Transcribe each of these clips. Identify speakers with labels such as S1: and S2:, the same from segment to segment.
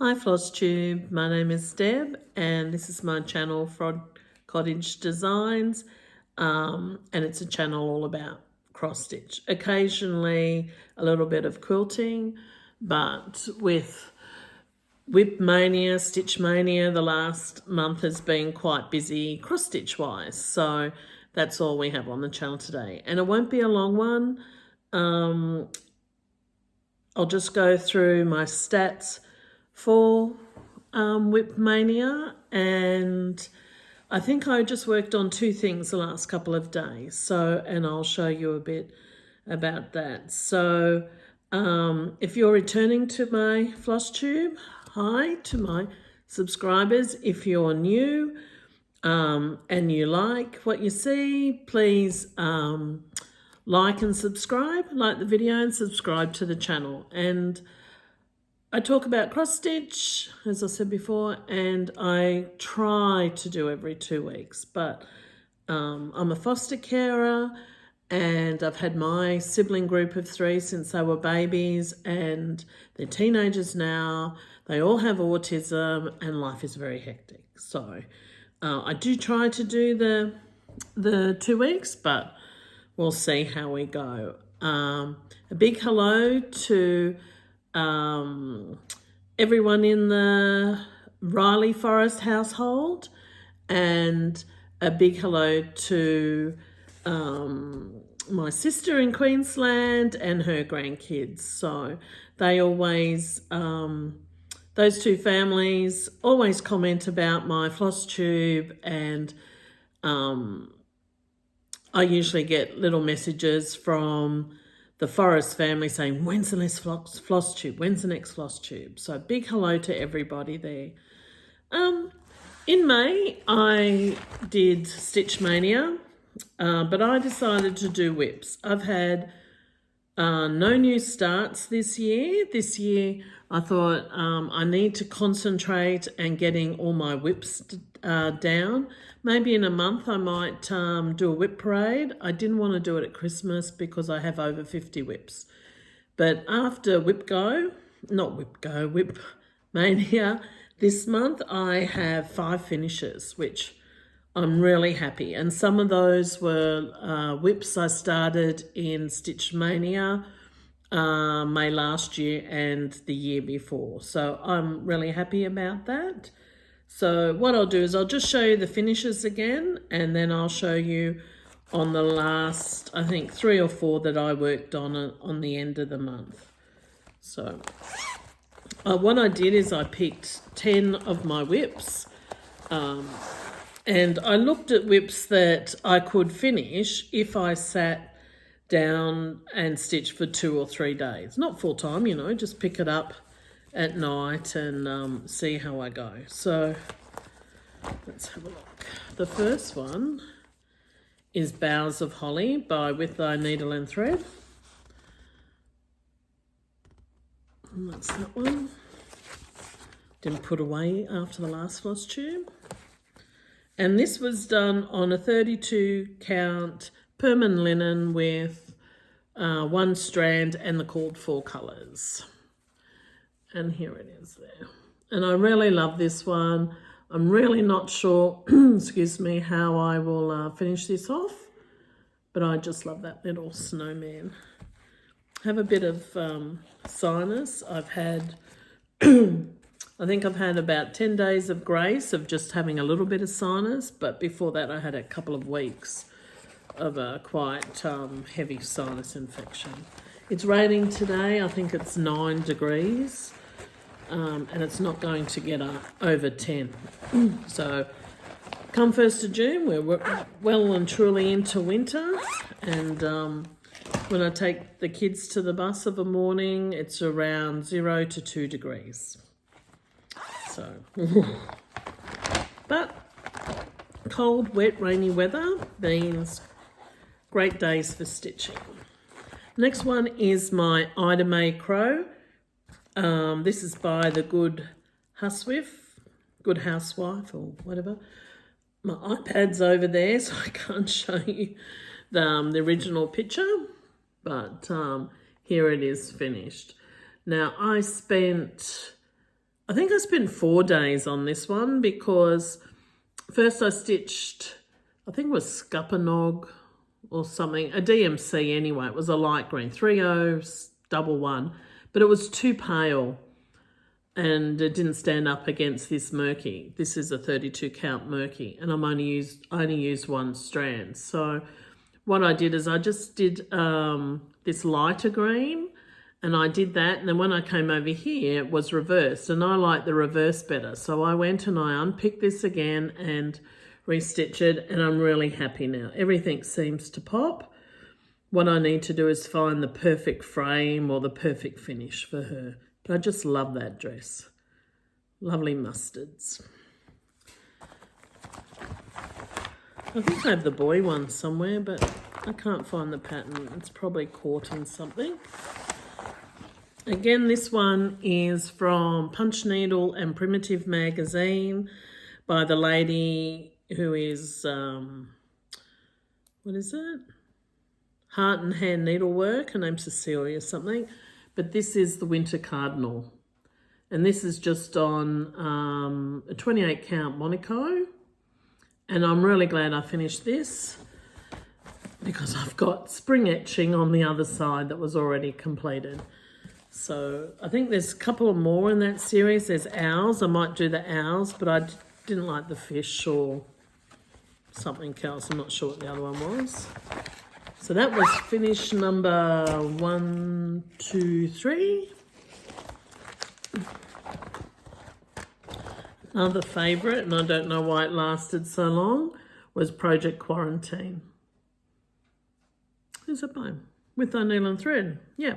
S1: Hi Flosstube, my name is Deb and this is my channel Frog Cottage Designs and it's a channel all about cross stitch. Occasionally a little bit of quilting, but with Whip Mania, Stitch Mania, the last month has been quite busy cross stitch wise, so that's all we have on the channel today, and it won't be a long one. I'll just go through my stats for Whip Mania, and I think I just worked on two things the last couple of days, and I'll show you a bit about that. So if you're returning to my Flosstube, hi to my subscribers. If you're new and you like what you see, please like and subscribe, like the video and subscribe to the channel. And I talk about cross stitch, as I said before, and I try to do every 2 weeks, but I'm a foster carer and I've had my sibling group of 3 since they were babies, and they're teenagers now. They all have autism and life is very hectic. So I do try to do the 2 weeks, but we'll see how we go. A big hello to everyone in the Riley Forest household, and a big hello to my sister in Queensland and her grandkids. So they always, those two families always comment about my Flosstube, and I usually get little messages from the Forest family saying, when's the next Flosstube? When's the next Flosstube? So big hello to everybody there. In May, I did Stitch Mania, but I decided to do whips. I've had no new starts this year. This year, I thought I need to concentrate and getting all my whips down. Maybe in a month I might do a whip parade. I didn't want to do it at Christmas because I have over 50 whips. But after Whip Mania, this month I have 5 finishes, which I'm really happy. And some of those were whips I started in Stitch Mania, May last year and the year before. So I'm really happy about that. So what I'll do is I'll just show you the finishes again, and then I'll show you on the last, I think 3 or 4 that I worked on the end of the month. So what I did is I picked 10 of my whips, and I looked at whips that I could finish if I sat down and stitched for 2 or 3 days. Not full time, you know, just pick it up at night and see how I go. So let's have a look. The first one is Boughs of Holly by With Thy Needle and Thread. And that's that one. Didn't put away after the last Flosstube. And this was done on a 32 count permanent linen with 1 strand and the called for colours. And here it is there. And I really love this one. I'm really not sure, excuse me, how I will finish this off, but I just love that little snowman. I have a bit of sinus. I've had, I think I've had about 10 days of grace of just having a little bit of sinus, but before that I had a couple of weeks of a quite heavy sinus infection. It's raining today. I think it's 9 degrees. And it's not going to get over 10. So come 1st of June, we're well and truly into winter. And when I take the kids to the bus of a morning, it's around 0 to 2 degrees. So, but cold, wet, rainy weather means great days for stitching. Next one is my Ida May Crow. This is by the Good Housewife or whatever. My iPad's over there, so I can't show you the original picture, but here it is finished. Now I spent I think I spent 4 days on this one because first I stitched, I think it was Scuppernong or something, a DMC anyway. It was a light green, 3011, but it was too pale and it didn't stand up against this murky. This is a 32 count murky, and I only used one strand. So what I did is I just did this lighter green, and I did that, and then when I came over here, it was reversed, and I like the reverse better. So I went and I unpicked this again and restitched it, and I'm really happy now. Everything seems to pop. What I need to do is find the perfect frame or the perfect finish for her. But I just love that dress. Lovely mustards. I think I have the boy one somewhere, but I can't find the pattern. It's probably caught in something. Again, this one is from Punch Needle and Primitive Magazine by the lady who is, what is it? Heart and Hand Needlework. Her name's Cecilia something. But this is the Winter Cardinal. And this is just on a 28 count Monaco. And I'm really glad I finished this because I've got spring etching on the other side that was already completed. So I think there's a couple more in that series. There's owls. I might do the owls, but I didn't like the fish or something else. I'm not sure what the other one was. So that was finish number 1, 2, 3. Another favourite, and I don't know why it lasted so long, was Project Quarantine. Who's it by? With O'Neill and Thread. Yeah.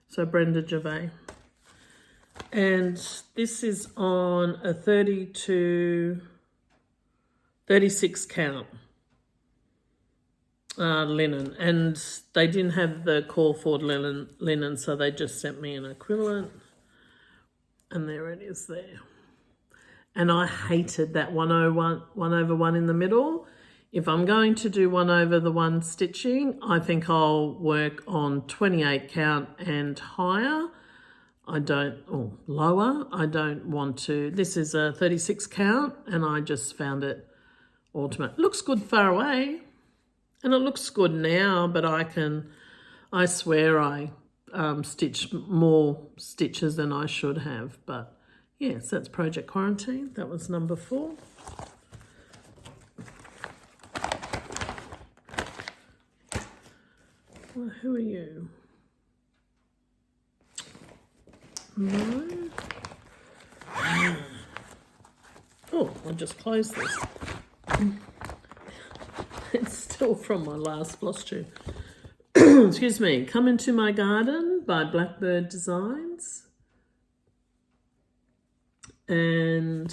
S1: So Brenda Gervais. And this is on a 36 count linen. And they didn't have the call for linen, so they just sent me an equivalent. And there it is there. And I hated that 1/1 in the middle. If I'm going to do 1/1 stitching, I think I'll work on 28 count and higher. Lower. I don't want to. This is a 36 count, and I just found it ultimate. Looks good far away, and it looks good now, but I swear I stitched more stitches than I should have. But yes, that's Project Quarantine. That was number 4. Well, who are you? No. Oh, I just closed this. It's still from my last Flosstube. Excuse me. Come Into My Garden by Blackbird Designs. And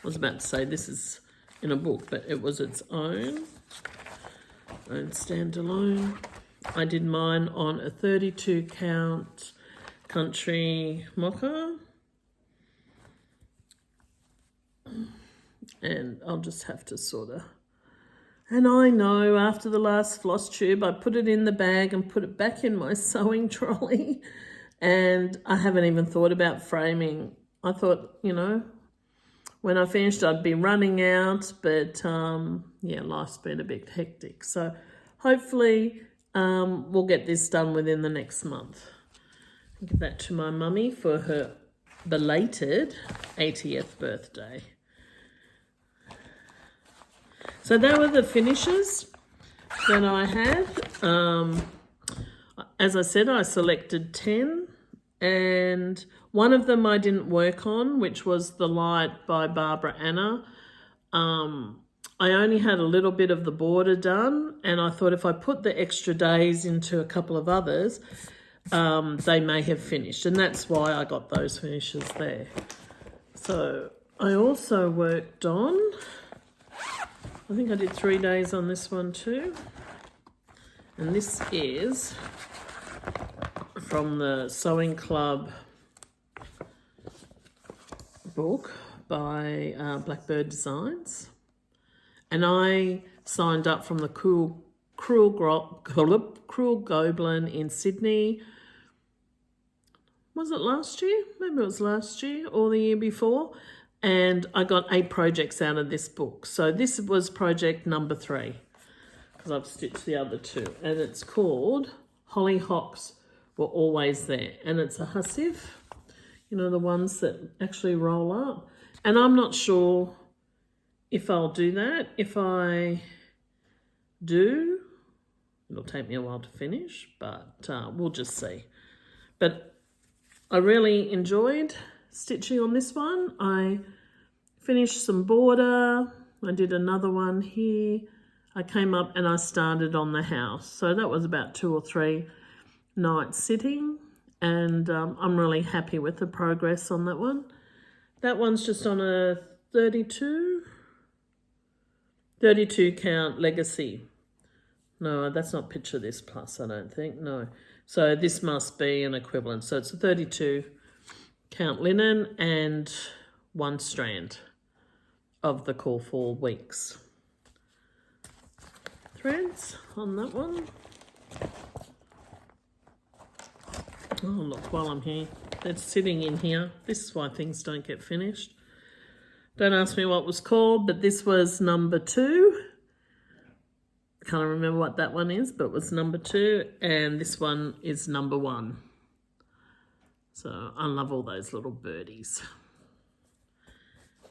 S1: I was about to say this is in a book, but it was its own standalone. I did mine on a 32 count country mocha. And I'll just have to sort of... And I know after the last Flosstube, I put it in the bag and put it back in my sewing trolley. And I haven't even thought about framing. I thought, when I finished, I'd be running out. But, yeah, life's been a bit hectic. So hopefully we'll get this done within the next month. I'll give that to my mummy for her belated 80th birthday. So that were the finishes that I had. As I said, I selected 10, and one of them I didn't work on, which was The Light by Barbara Anna. I only had a little bit of the border done, and I thought if I put the extra days into a couple of others, they may have finished, and that's why I got those finishes there. So I also worked on... I think I did 3 days on this one too. And this is from the Sewing Club book by Blackbird Designs. And I signed up from the Cruel Goblin in Sydney. was it last year? Maybe it was last year or the year before. And I got 8 projects out of this book. So this was project number 3 because I've stitched the other 2. And it's called Hollyhocks Were Always There. And it's a hussive, you know, the ones that actually roll up. And I'm not sure if I'll do that. If I do, it'll take me a while to finish, but we'll just see. But I really enjoyed stitching on this one. I finished some border. I did another one here. I came up and I started on the house. So that was about 2 or 3 nights sitting, and I'm really happy with the progress on that one. That one's just on a 32 count legacy. No, that's not Picture This Plus, I don't think. No. So this must be an equivalent. So it's a 32 count linen and 1 strand of the Call for Weeks threads on that one. Oh, look, while I'm here, it's sitting in here. This is why things don't get finished. Don't ask me what it was called, but this was number 2. I can't remember what that one is, but it was number 2, and this one is number 1. So I love all those little birdies.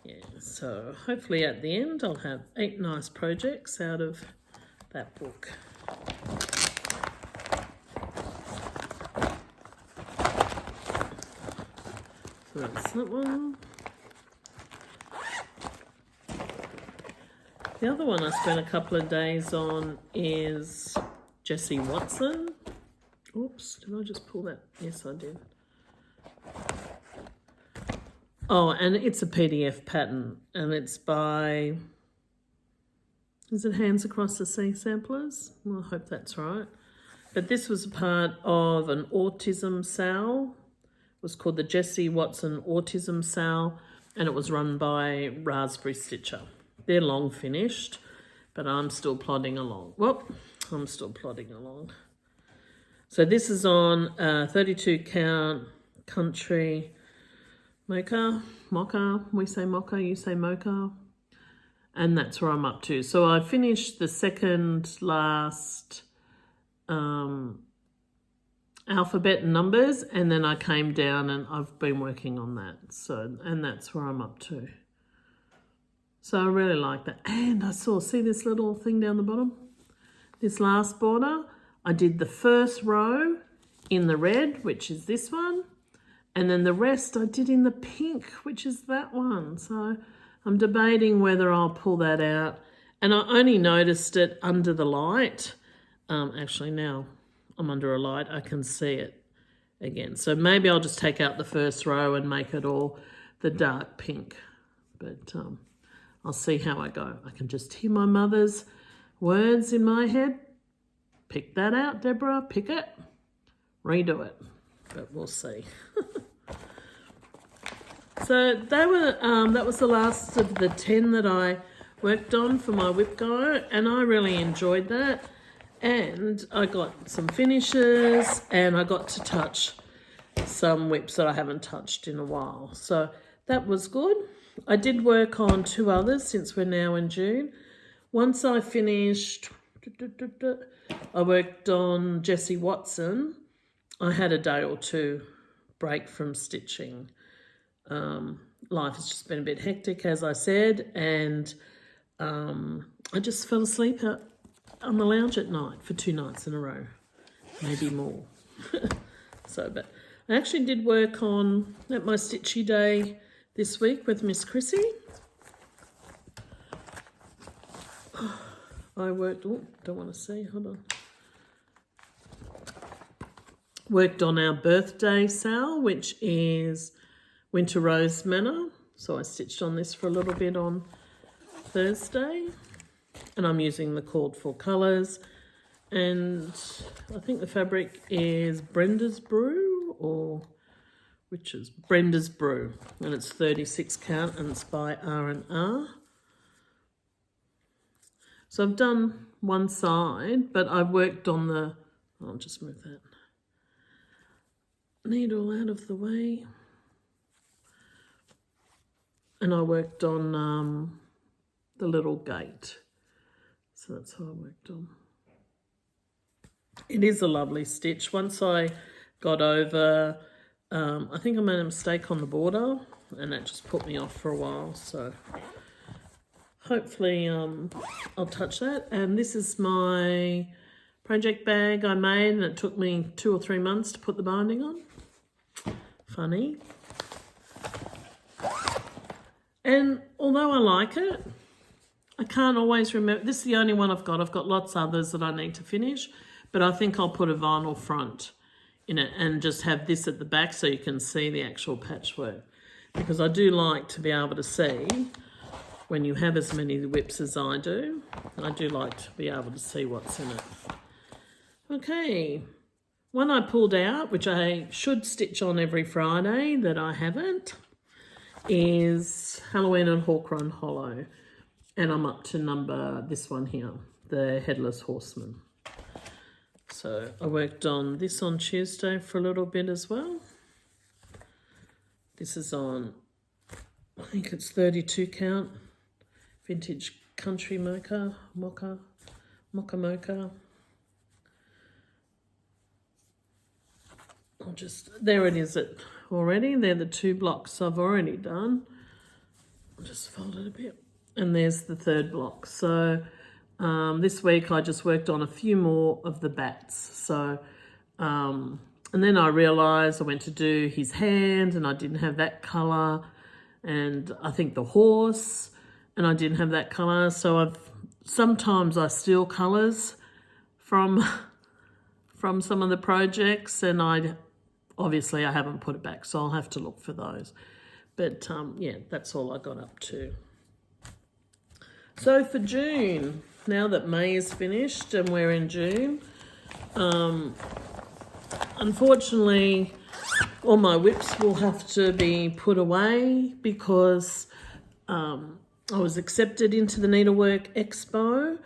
S1: Yeah, so hopefully at the end I'll have 8 nice projects out of that book. So that's that one. The other one I spent a couple of days on is Jessie Watson. Oops, did I just pull that? Yes, I did. Oh, and it's a PDF pattern, and it's by, is it Hands Across the Sea Samplers? Well, I hope that's right. But this was a part of an autism SAL. It was called the Jessie Watson Autism SAL, and it was run by Raspberry Stitcher. They're long finished, but I'm still plodding along. Well, I'm still plodding along. So this is on 32 count country mocha, we say mocha, you say mocha, and that's where I'm up to. So I finished the second last alphabet and numbers, and then I came down and I've been working on that. So, and that's where I'm up to. So I really like that. And I see this little thing down the bottom? This last border, I did the first row in the red, which is this one. And then the rest I did in the pink, which is that one. So I'm debating whether I'll pull that out. And I only noticed it under the light. Actually, now I'm under a light, I can see it again. So maybe I'll just take out the first row and make it all the dark pink. But I'll see how I go. I can just hear my mother's words in my head. Pick that out, Deborah, pick it. Redo it. But we'll see. So that was the last of the 10 that I worked on for my whip go, and I really enjoyed that. And I got some finishes, and I got to touch some whips that I haven't touched in a while. So that was good. I did work on 2 others since we're now in June. Once I finished, I worked on Jessie Watson. I had a day or 2 break from stitching. Life has just been a bit hectic, as I said, and I just fell asleep on the lounge at night for 2 nights in a row, maybe more. But I actually did work on at my stitchy day this week with Miss Chrissy. I worked, don't want to see, hold on. Worked on our birthday sale, which is Winter Rose Manor. So I stitched on this for a little bit on Thursday. And I'm using the called for colours. And I think the fabric is Brenda's Brew, or which is Brenda's Brew. And it's 36 count, and it's by R&R. So I've done one side, but I've worked on the, I'll just move that. needle out of the way. And I worked on the little gate. So that's what I worked on. It is a lovely stitch. Once I got over, I think I made a mistake on the border and that just put me off for a while. So hopefully I'll touch that. And this is my project bag I made and it took me 2 or 3 months to put the binding on. Funny. And although I like it, I can't always remember. This is the only one I've got. I've got lots of others that I need to finish, but I think I'll put a vinyl front in it and just have this at the back so you can see the actual patchwork. Because I do like to be able to see, when you have as many whips as I do like to be able to see what's in it. Okay, one I pulled out, which I should stitch on every Friday that I haven't, is Halloween and Hawk Run Hollow. And I'm up to this one here, the Headless Horseman. So I worked on this on Tuesday for a little bit as well. This is on, I think it's 32 count, vintage country mocha. There it is already. They're the 2 blocks I've already done. I'll just fold it a bit. And there's the 3rd block. So this week I just worked on a few more of the bats. So, and then I realised I went to do his hand and I didn't have that colour. And I think the horse, and I didn't have that colour. So sometimes I steal colours from some of the projects, and obviously I haven't put it back, so I'll have to look for those. But yeah, that's all I got up to. So for June, now that May is finished and we're in June, unfortunately all my whips will have to be put away because I was accepted into the Needlework Expo,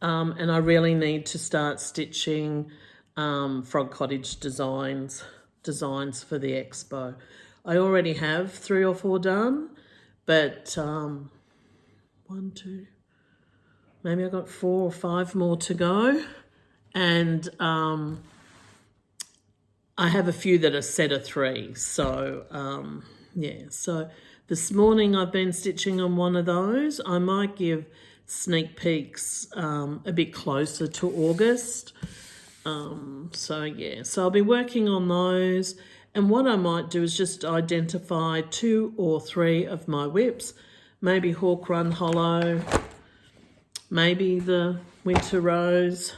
S1: and I really need to start stitching Frog Cottage designs for the expo. I already have 3 or 4 done, but 1, 2, maybe I've got 4 or 5 more to go, and I have a few that are set of 3. So yeah, so this morning I've been stitching on one of those. I might give sneak peeks a bit closer to August. So yeah, so I'll be working on those, and what I might do is just identify 2 or 3 of my whips, maybe Hawk Run Hollow, maybe the Winter Rose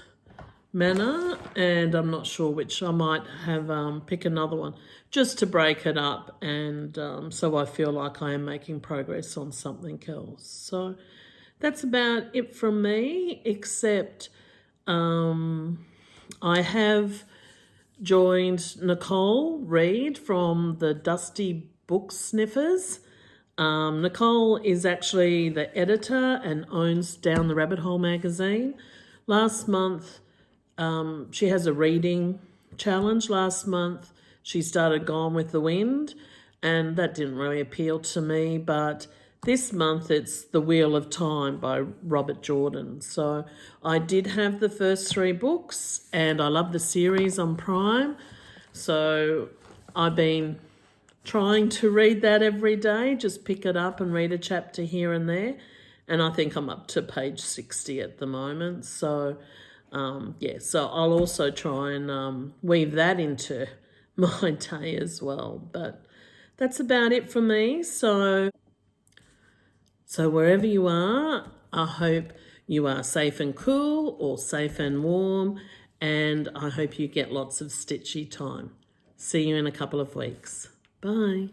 S1: Manor, and I'm not sure which. I might have pick another one just to break it up, and so I feel like I am making progress on something else. So that's about it from me, except I have joined Nicole Reed from the Dusty Book Sniffers. Nicole is actually the editor and owns Down the Rabbit Hole magazine. Last month, she has a reading challenge. Last month, she started Gone with the Wind, and that didn't really appeal to me, but this month it's The Wheel of Time by Robert Jordan. So I did have the first 3 books, and I love the series on Prime. So I've been trying to read that every day, just pick it up and read a chapter here and there. And I think I'm up to page 60 at the moment. So yeah, so I'll also try and weave that into my day as well. But that's about it for me. So wherever you are, I hope you are safe and cool or safe and warm, and I hope you get lots of stitchy time. See you in a couple of weeks. Bye.